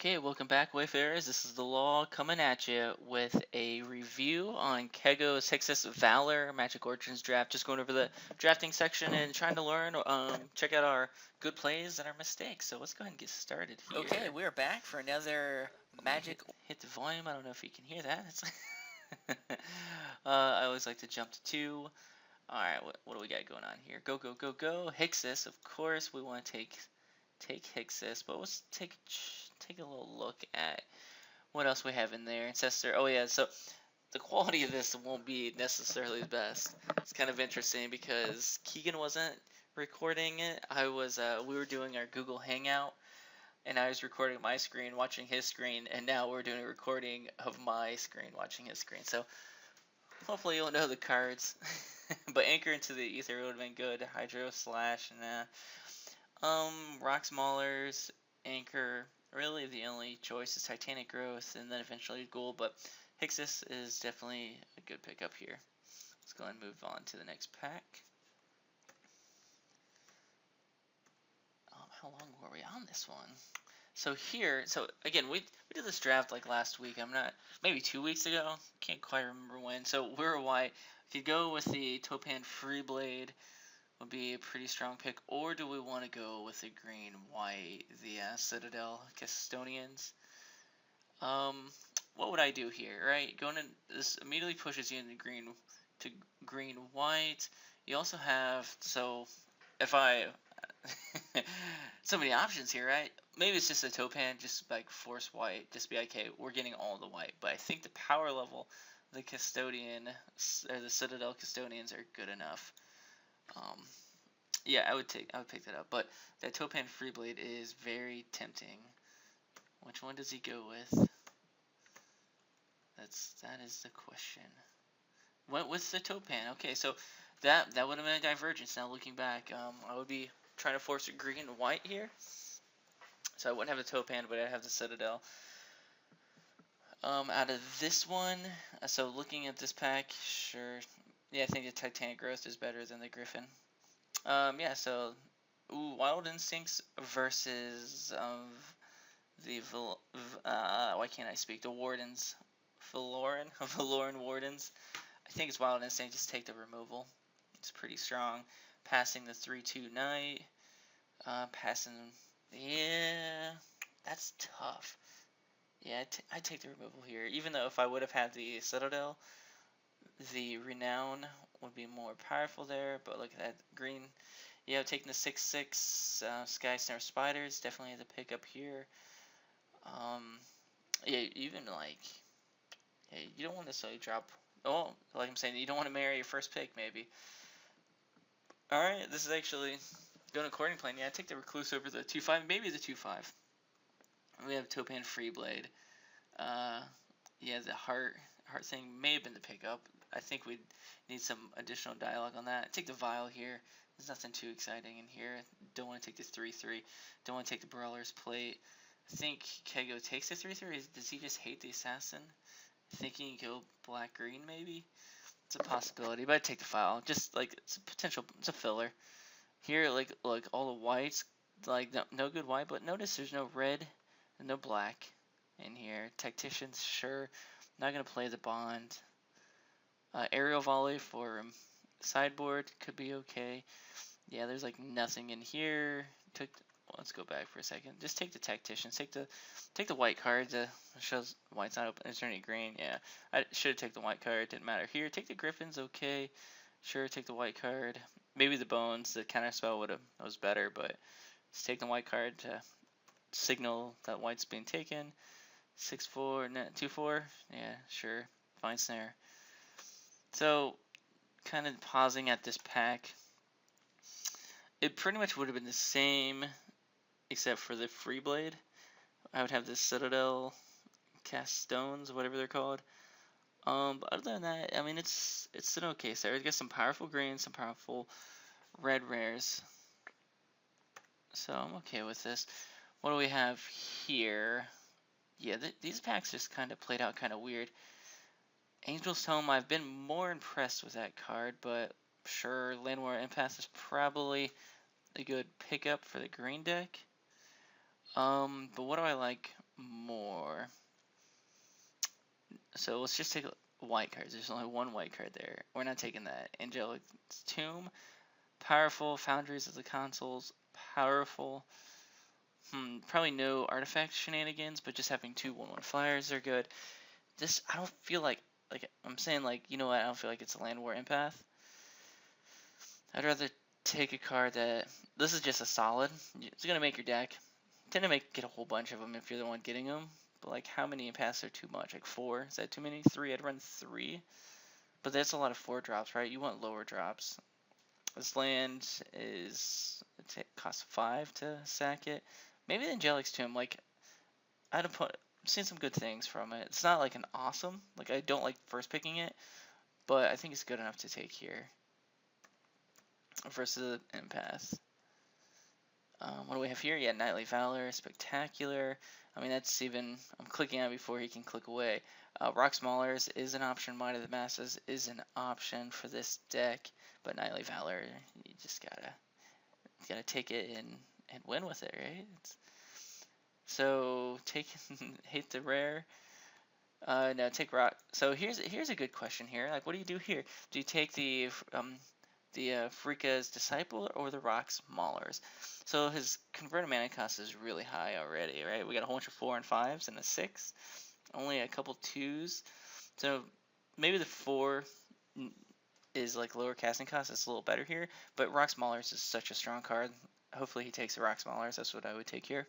Okay, welcome back, Wayfarers. This is the Law coming at you with a review on Kego's Hixus Valor Magic Origins draft. Just going over the drafting section and trying to learn, check out our good plays and our mistakes. So let's go ahead and get started here. Okay, we're back for another Magic. Hit the volume. I don't know if you can hear that. I always like to jump to 2. All right, what do we got going on here? Go, go, go, go. Hixus, of course, we want to take Hixus, but let's take a little look at what else we have in there. Ancestor. Oh yeah, so the quality of this won't be necessarily the best. It's kind of interesting because Keegan wasn't recording it. We were doing our Google Hangout, and I was recording my screen, watching his screen, and now we're doing a recording of my screen, watching his screen. So hopefully you'll know the cards. But Anchor into the Ether would have been good. Hydro Slash, Rocks Maulers, Anchor. Really, the only choice is Titanic Growth, and then eventually Gold. But Hixus is definitely a good pickup here. Let's go ahead and move on to the next pack. How long were we on this one? So again, we did this draft like last week. Maybe 2 weeks ago. Can't quite remember when. So we're white. Could go with the Topan Free Blade. Would be a pretty strong pick, or do we want to go with the green white, the Citadel Custodians? What would I do here, right? This immediately pushes you into green white. You also have, so if I so many options here, right? Maybe it's just a Topan, just like force white, just be like, okay, we're getting all the white. But I think the power level, the Custodian or the Citadel Custodians are good enough. Yeah, I would pick that up, but that Topan Freeblade is very tempting. Which one does he go with? That is the question. Went with the Topan. Okay, so that would have been a divergence. Now looking back, I would be trying to force a green and white here, so I wouldn't have the Topan, but I'd have the Citadel. Out of this one, so looking at this pack, sure, yeah, I think the Titanic Growth is better than the Griffin. Yeah, so Wild Instincts versus why can't I speak? The Wardens, Valoran Wardens. I think it's Wild Instinct. Just take the removal. It's pretty strong. Passing the 3/2 Knight. Passing. Yeah, that's tough. Yeah, I take the removal here. Even though if I would have had the Citadel, the Renown would be more powerful there. But look at that green. Yeah, taking the 6/6 Sky Snare Spiders, definitely the pickup here. Yeah, even like, yeah, you don't want to necessarily drop. Oh, like I'm saying, you don't want to marry your first pick, maybe. All right, this is actually going according to plan. Yeah, I take the Recluse over the 2/5, maybe the 2/5. We have Topan Freeblade. Yeah, the heart thing may have been the pickup. I think we'd need some additional dialogue on that. I take the Vial here. There's nothing too exciting in here. Don't want to take the 3/3. Don't want to take the Brawler's Plate. I think Kego takes the 3/3. Does he just hate the Assassin? Thinking he can go black-green maybe? It's a possibility, but I'd take the Vial. Just like, it's a potential, it's a filler. Here, like, look, all the whites, like, no good white, but notice there's no red and no black in here. Tacticians, sure. Not going to play the Bond. Aerial Volley for sideboard could be okay. Yeah, there's like nothing in here. Let's go back for a second. Just take the Tacticians. Take the white card to shows white's not open. Is there any green? Yeah, I should have taken the white card. Didn't matter. Here, take the Griffins. Okay, sure. Take the white card. Maybe the Bones. The counter spell was better, but just take the white card to signal that white's being taken. 6/4, 2/4. Yeah, sure. Fine snare. So, kind of pausing at this pack. It pretty much would have been the same, except for the Free Blade. I would have the Citadel Cast Stones, whatever they're called. But other than that, I mean, it's an okay set. I got some powerful greens, some powerful red rares. So I'm okay with this. What do we have here? Yeah, these packs just kind of played out kind of weird. Angel's Tome, I've been more impressed with that card, but sure, Landwar Impasse is probably a good pickup for the green deck. But what do I like more? So let's just take white cards. There's only one white card there. We're not taking that. Angelic Tomb, powerful. Foundries of the Consoles, powerful. Probably no artifact shenanigans, but just having two 1/1 flyers are good. This, I don't feel like I'm saying, like, you know what? I don't feel like it's a Land War Empath. I'd rather take a card that, this is just a solid. It's gonna make your deck. Tend to get a whole bunch of them if you're the one getting them. But like, how many empaths are too much? Like 4? Is that too many? 3? I'd run 3. But that's a lot of 4 drops, right? You want lower drops. This land it costs 5 to sack it. Maybe the Angelic's Tomb, like, I've seen some good things from it. It's not like an awesome, like, I don't like first picking it, but I think it's good enough to take here versus the empath. What do we have here? Yeah, Knightly Valor, Spectacular. I mean, that's even, I'm clicking on before he can click away. Rock Maulers is an option. Might of the Masses is an option for this deck, but Knightly Valor, you just gotta take it and win with it, right? So hate the rare. No, take rock. So here's a good question here. Like, what do you do here? Do you take the Frika's Disciple or the Rock's Maulers? So his converted mana cost is really high already, right? We got a whole bunch of 4 and 5s and a 6. Only a couple 2s. So maybe the 4 is like lower casting cost. It's a little better here. But Rock's Maulers is such a strong card. Hopefully he takes the Rock's Maulers. That's what I would take here.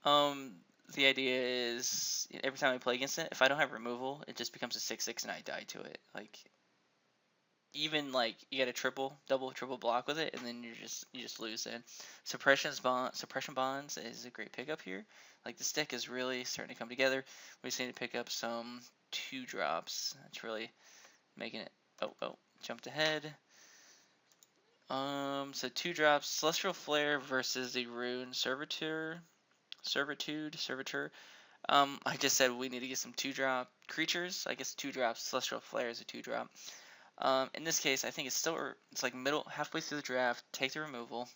The idea is every time I play against it, if I don't have removal, it just becomes a 6/6 and I die to it. Like, even like you get a double, triple block with it, and then you just lose it. Suppression bonds is a great pickup here. Like, this deck is really starting to come together. We just need to pick up some 2-drops. That's really making it. Oh, jumped ahead. So 2-drops, Celestial Flare versus the Rune Servitor. I just said we need to get some 2-drop creatures. I guess 2-drops. Celestial Flare is a 2-drop. In this case, I think it's like halfway through the draft. Take the removal.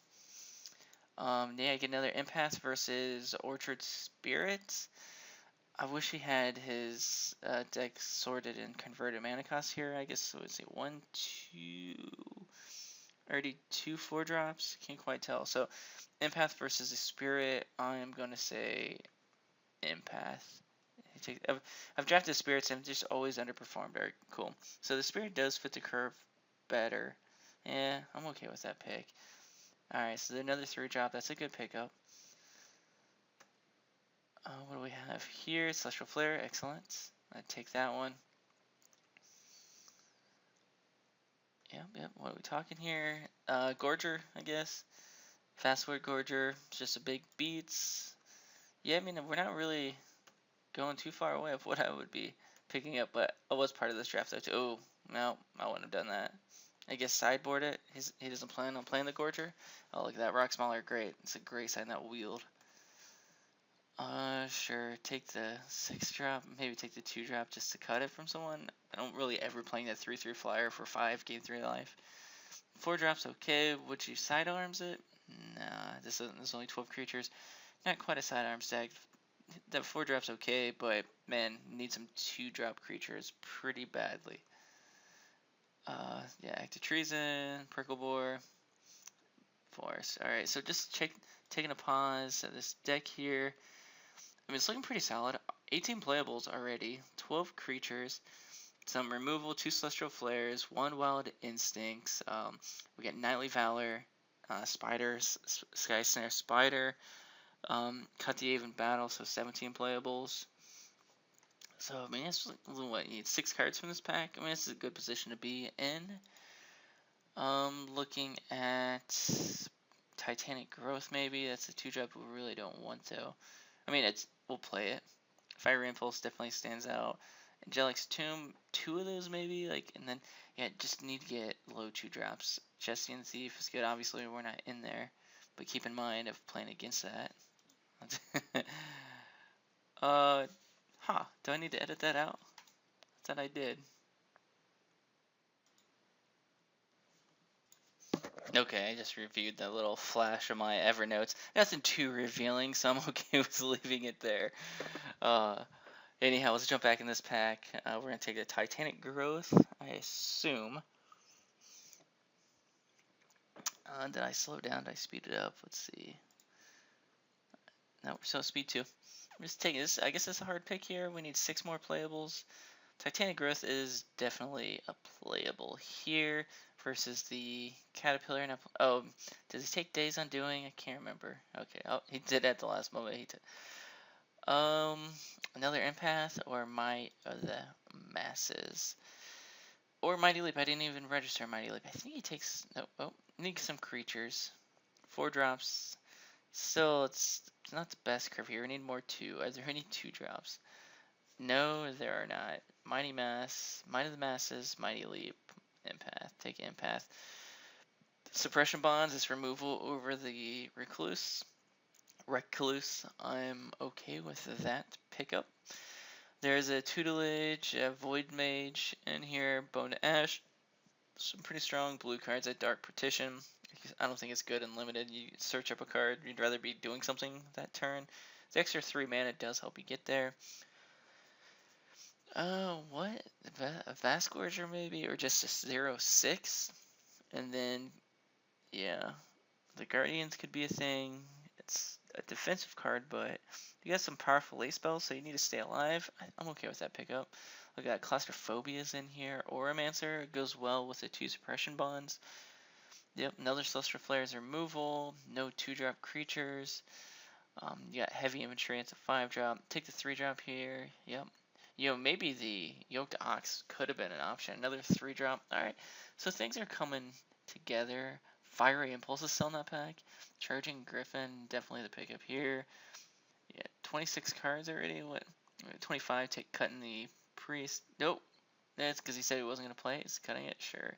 Yeah, get another Empath versus Orchard Spirit. I wish he had his deck sorted and converted mana cost here. I guess let's see, 1, 2, already 2 4-drops. Can't quite tell. So Empath versus a Spirit. I'm gonna say Empath. I've drafted Spirits and just always underperformed. Very cool. So the Spirit does fit the curve better. Yeah, I'm okay with that pick. Alright, so another 3-drop. That's a good pickup. What do we have here? Celestial Flare. Excellent. I'd take that one. Yep. What are we talking here? Gorger, I guess. Fastward Gorger. It's just a big beats. Yeah, I mean, we're not really going too far away of what I would be picking up, but I was part of this draft though too. Oh, no, I wouldn't have done that. I guess sideboard it. He doesn't plan on playing the Gorger. Oh, look at that. Rock Smaller, great. It's a great sign, that wield. Sure. Take the 6-drop. Maybe take the 2-drop just to cut it from someone. I don't really ever playing that 3/3 flyer for 5, gain 3 life. 4-drop's okay. Would you sidearms it? Nah, there's only 12 creatures. Not quite a sidearms deck. That 4-drop's okay, but man, need some 2-drop creatures pretty badly. Yeah, Act of Treason, Prickle Force. Alright, so just taking a pause at this deck here. I mean, it's looking pretty solid. 18 playables already, 12 creatures, some removal, 2 Celestial Flares, 1 Wild Instincts. We get Knightly Valor, Spiders, Sky Snare Spider, Cut the Even Battle, so 17 playables. So, I mean, it's what, you need 6 cards from this pack. I mean, this is a good position to be in. Looking at Titanic Growth, maybe. That's a 2-drop we really don't want to. I mean, we'll play it. Fiery Impulse definitely stands out. Angelic's Tomb, 2 of those maybe. Like, and then, yeah, just need to get low 2-drops. Chestian Thief is good. Obviously, we're not in there. But keep in mind of playing against that. Do I need to edit that out? I thought I did. Okay, I just reviewed that little flash of my Evernotes. Nothing too revealing, so I'm okay with leaving it there. Uh, Anyhow, let's jump back in this pack. We're gonna take the Titanic Growth, I assume. Did I slow down? Did I speed it up? Let's see. No, we're still speed 2. I'm just taking this. I guess it's a hard pick here. We need 6 more playables. Titanic Growth is definitely a playable here versus the Caterpillar. Oh, does he take Days Undoing? I can't remember. Okay, oh, he did at the last moment. He did. Another Empath or the Masses. Or Mighty Leap. I didn't even register Mighty Leap. I think he takes... No, oh, needs some creatures. 4 drops. Still, it's not the best curve here. We need more 2. Are there any 2 drops? No, there are not. Mighty Mass, Might of the Masses, Mighty Leap, Empath. Take Empath. Suppression Bonds is removal over the Recluse. I'm okay with that pickup. There's a Tutelage, a Void Mage in here, Bone to Ash. Some pretty strong blue cards at Dark Partition. I don't think it's good unlimited. You search up a card, you'd rather be doing something that turn. The extra 3 mana does help you get there. What? A Vast Gorger maybe? Or just a 0/6? And then, yeah. The Guardians could be a thing. It's a defensive card, but you got some powerful late spells, so you need to stay alive. I'm okay with that pickup. We got Claustrophobia's in here. Auramancer goes well with the 2 suppression bonds. Yep, another Celestial Flare's removal. No 2-drop creatures. You got Heavy Infantry, it's a 5-drop. Take the 3-drop here. Yep. Maybe the Yoked Ox could have been an option. Another 3-drop. Alright, so things are coming together. Fiery Impulse is still in that pack. Charging Griffin, definitely the pickup here. Yeah, 26 cards already. What? 25, cutting the Priest. Nope. That's because he said he wasn't going to play. He's cutting it, sure.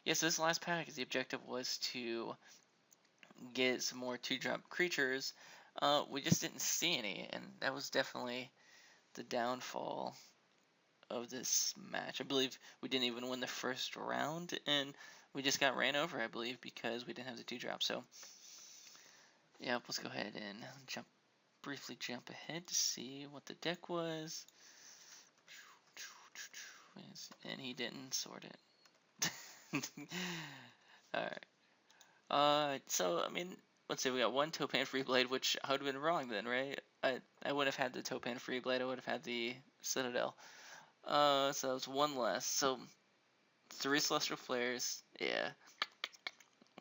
Yeah, so this last pack, the objective was to get some more 2-drop creatures. We just didn't see any, and that was definitely the downfall of this match. I believe we didn't even win the first round, and we just got ran over, I believe, because we didn't have the 2-drop. So, yeah, let's go ahead and briefly jump ahead to see what the deck was. And he didn't sort it. Alright. So, I mean, let's say we got 1 Topaz Free Blade, which I would have been wrong then, right? I would have had the Topaz Free Blade, I would have had the Citadel. So that was 1 less. So, 3 Celestial Flares, yeah.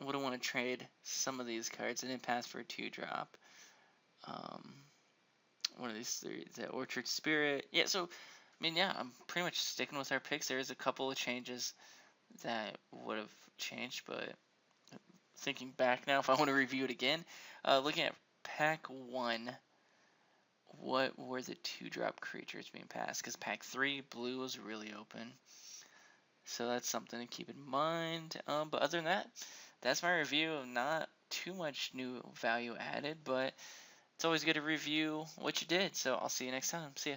Wouldn't want to trade some of these cards and then pass for a 2-drop. One of these 3, the Orchard Spirit. Yeah, so, I mean, yeah, I'm pretty much sticking with our picks. There's a couple of changes that would have changed, but thinking back now, if I want to review it again, looking at pack 1, what were the 2-drop creatures being passed? Because pack 3, blue was really open. So that's something to keep in mind. But other than that, that's my review. Not too much new value added, but it's always good to review what you did. So I'll see you next time. See ya.